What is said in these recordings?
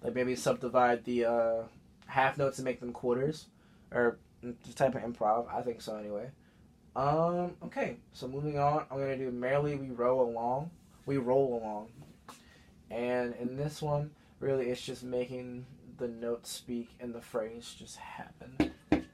Like maybe subdivide the half notes and make them quarters, or just type of improv. I think so anyway. Okay, so moving on, I'm gonna do Merrily We Roll Along. We roll along, and in this one, really, it's just making the notes speak and the phrase just happen. Okay.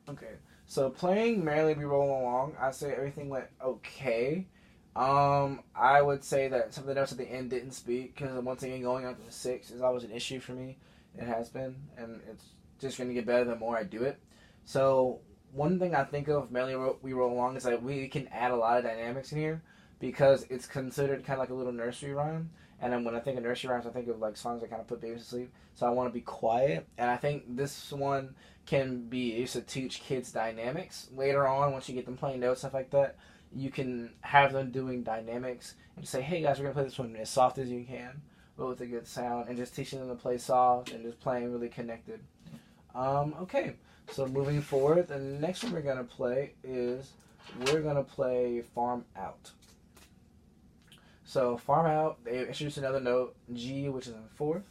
Okay, so playing Merrily We Roll Along, I say everything went okay. I would say that some of the notes at the end didn't speak because once again, going up to the six is always an issue for me. It has been, and it's just going to get better the more I do it. So one thing I think of Merrily We Roll Along is that we can add a lot of dynamics in here because it's considered kind of like a little nursery rhyme. And then when I think of nursery rhymes, I think of like songs that kind of put babies to sleep. So I want to be quiet, and I think this one can be used to teach kids dynamics later on once you get them playing notes, stuff like that. You can have them doing dynamics and say, hey guys, we're going to play this one as soft as you can, but with a good sound, and just teaching them to play soft and just playing really connected. Okay, so moving forward, the next one we're going to play is we're going to play Farm Out. So Farm Out, they introduced another note, G, which is in fourth.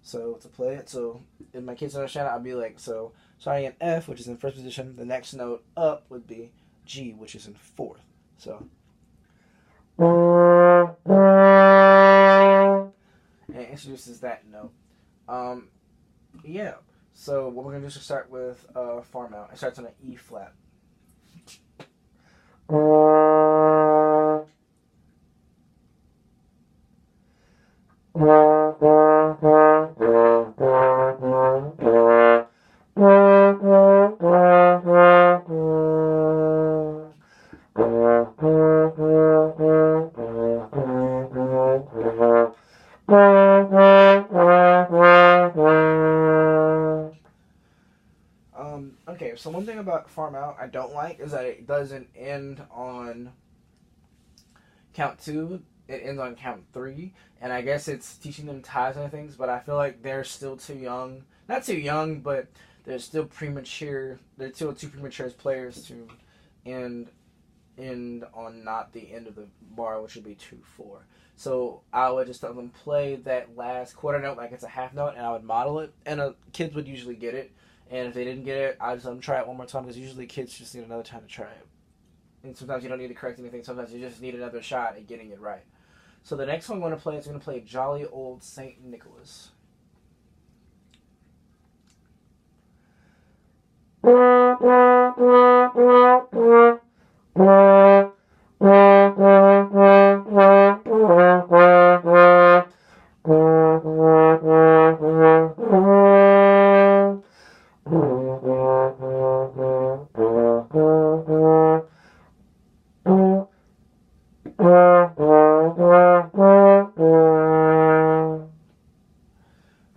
So to play it, so if my kids understand it, I'll be like, so starting in F, which is in first position, the next note up would be G, which is in fourth. So. And it introduces that note. Yeah. So what we're going to do is start with Farm Out. It starts on an E flat. Okay, so one thing about Farm Out I don't like is that it doesn't end on count two. It ends on count three, and I guess it's teaching them ties and things. But I feel like they're still too young. Not too young, but they're still premature. They're still too premature as players to end on not the end of the bar, which would be 2/4. So I would just let them play that last quarter note like it's a half note, and I would model it, and kids would usually get it. And if they didn't get it, I just let them try it one more time because usually kids just need another time to try it. And sometimes you don't need to correct anything. Sometimes you just need another shot at getting it right. So the next one I'm going to play is going to play Jolly Old Saint Nicholas.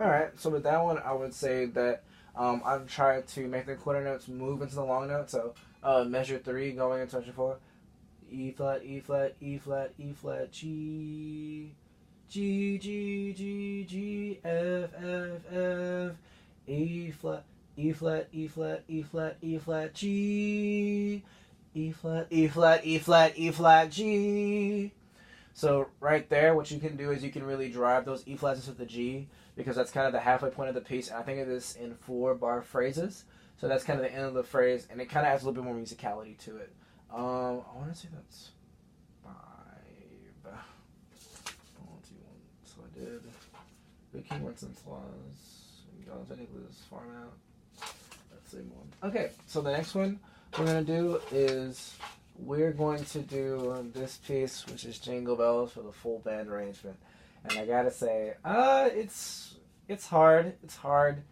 Alright, so with that one, I would say that I've tried to make the quarter notes move into the long note. So measure 3 going into measure 4. E flat, E flat, E flat, E flat, G, G, G, G, G, F, F, F, E flat, E flat, E flat, E flat, E flat, G, E flat, E flat, E flat, E flat, G. So right there, what you can do is you can really drive those E flats into the G because that's kind of the halfway point of the piece. And I think of this in 4-bar phrases. So that's kind of the end of the phrase, and it kind of adds a little bit more musicality to it. I want to say that's 5. 1, 2, 1. So I did Good King Wenceslas, Jonathan Nicholas, Farm Out. That's the one. Okay, so the next one we're going to do is we're going to do this piece, which is Jingle Bells for the full band arrangement. And I gotta say, it's hard. It's hard.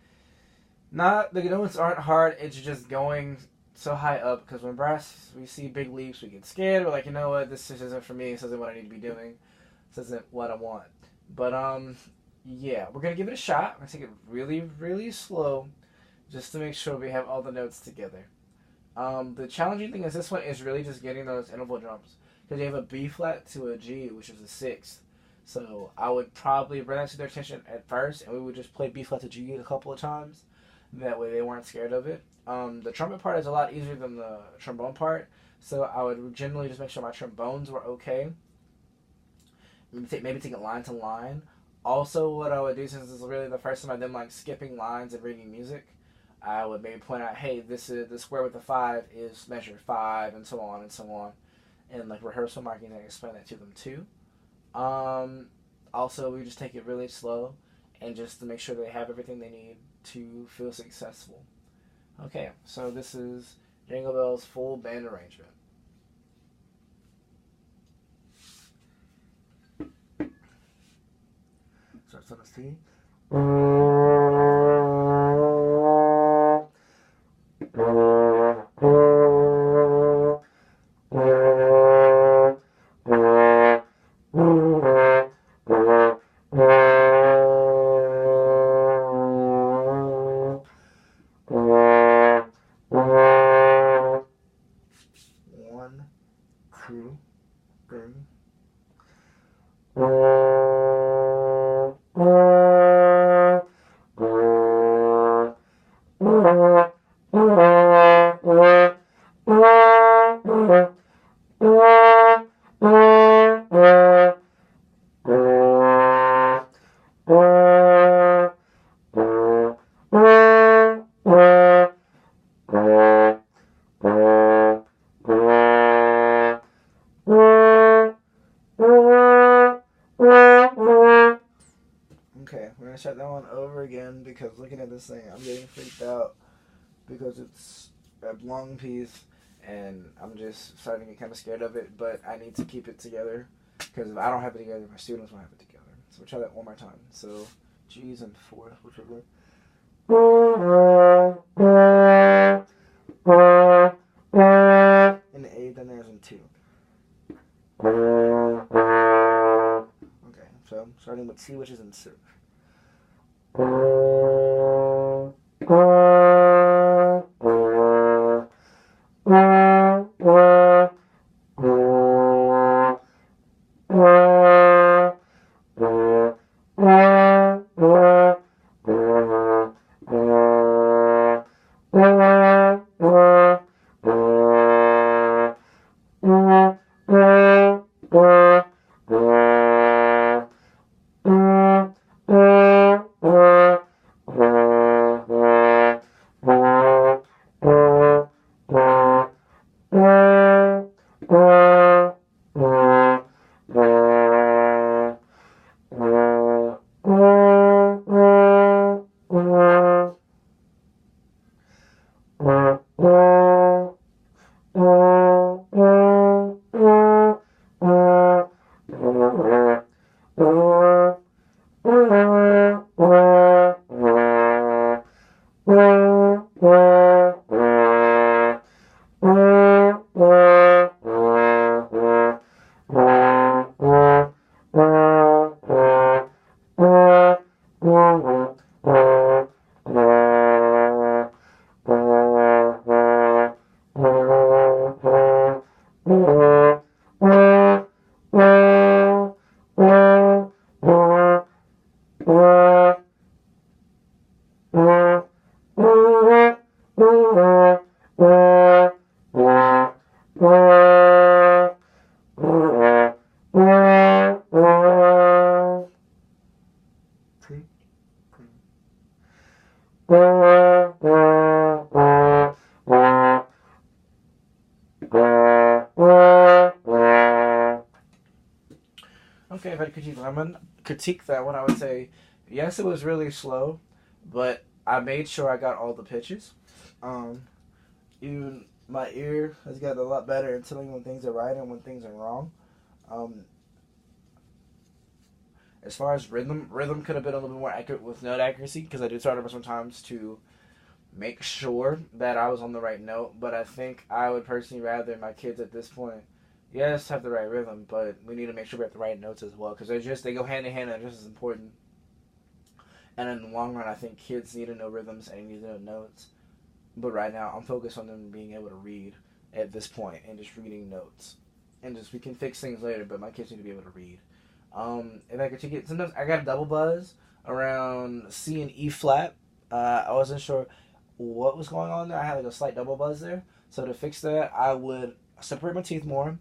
Not the notes aren't hard. It's just going so high up because when brass we see big leaps, we get scared. We're like, you know what? This just isn't for me. This isn't what I need to be doing. This isn't what I want. But yeah, we're gonna give it a shot. We're gonna take it really, really slow, just to make sure we have all the notes together. The challenging thing is this one is really just getting those interval drums because you have a B flat to a G, which is a sixth. So I would probably bring that to their attention at first, and we would just play B flat to G a couple of times. That way they weren't scared of it. The trumpet part is a lot easier than the trombone part, so I would generally just make sure my trombones were okay. Maybe take it line to line. Also, what I would do, since this is really the first time I've been like skipping lines and reading music, I would maybe point out, hey, this is the square with the five is measure five, and so on and so on, and like rehearsal marking and explain that to them too. Um, Also, we just take it really slow, and just to make sure they have everything they need to feel successful. Okay, so this is Jingle Bell's full band arrangement. Starts on a C. One, two, three. Okay, we're gonna start that one over again because looking at this thing, I'm getting freaked out because it's a long piece and I'm just starting to get kind of scared of it. But I need to keep it together because if I don't have it together, my students won't have it together. So we'll try that one more time. So G's and fourth, whichever. In the A, then there's in two. Okay, so starting with C, which is in C. Okay, if I had critique that one, I would say, yes, it was really slow, but I made sure I got all the pitches. Um, Even my ear has gotten a lot better at telling when things are right and when things are wrong. Um, as far as rhythm could have been a little bit more accurate with note accuracy because I do try to sometimes to make sure that I was on the right note. But I think I would personally rather my kids at this point, yes, have the right rhythm, but we need to make sure we have the right notes as well because they go hand in hand and they're just as important. And in the long run, I think kids need to know rhythms and need to know notes. But right now, I'm focused on them being able to read at this point and just reading notes. And just we can fix things later, but my kids need to be able to read. If I could take it, sometimes I got a double buzz around C and E flat. I wasn't sure what was going on there. I had like a slight double buzz there. So to fix that, I would separate my teeth more,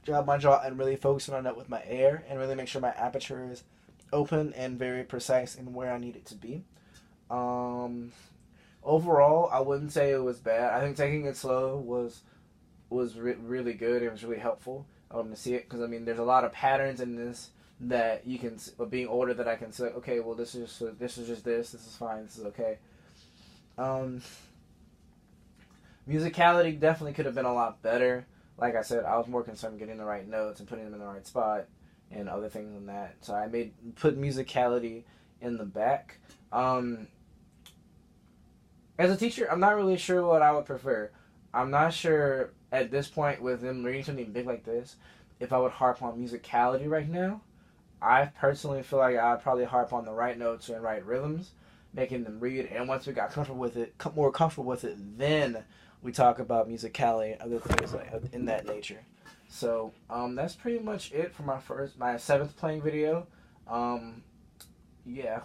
drop my jaw, and really focus on it with my air, and really make sure my aperture is open and very precise in where I need it to be. Um, Overall, I wouldn't say it was bad. I think taking it slow was really good. It was really helpful to see it, because I mean, there's a lot of patterns in this that you can, being older, that I can say, okay, well, this is just this. This is fine. This is okay. Um, Musicality definitely could have been a lot better. Like I said, I was more concerned getting the right notes and putting them in the right spot and other things than that. So I put musicality in the back. As a teacher, I'm not really sure what I would prefer. I'm not sure at this point with them reading something big like this if I would harp on musicality right now. I personally feel like I'd probably harp on the right notes and right rhythms, making them read. And once we got comfortable with it, more comfortable with it, then we talk about musicality and other things like in that nature. So that's pretty much it for my seventh playing video. Yeah.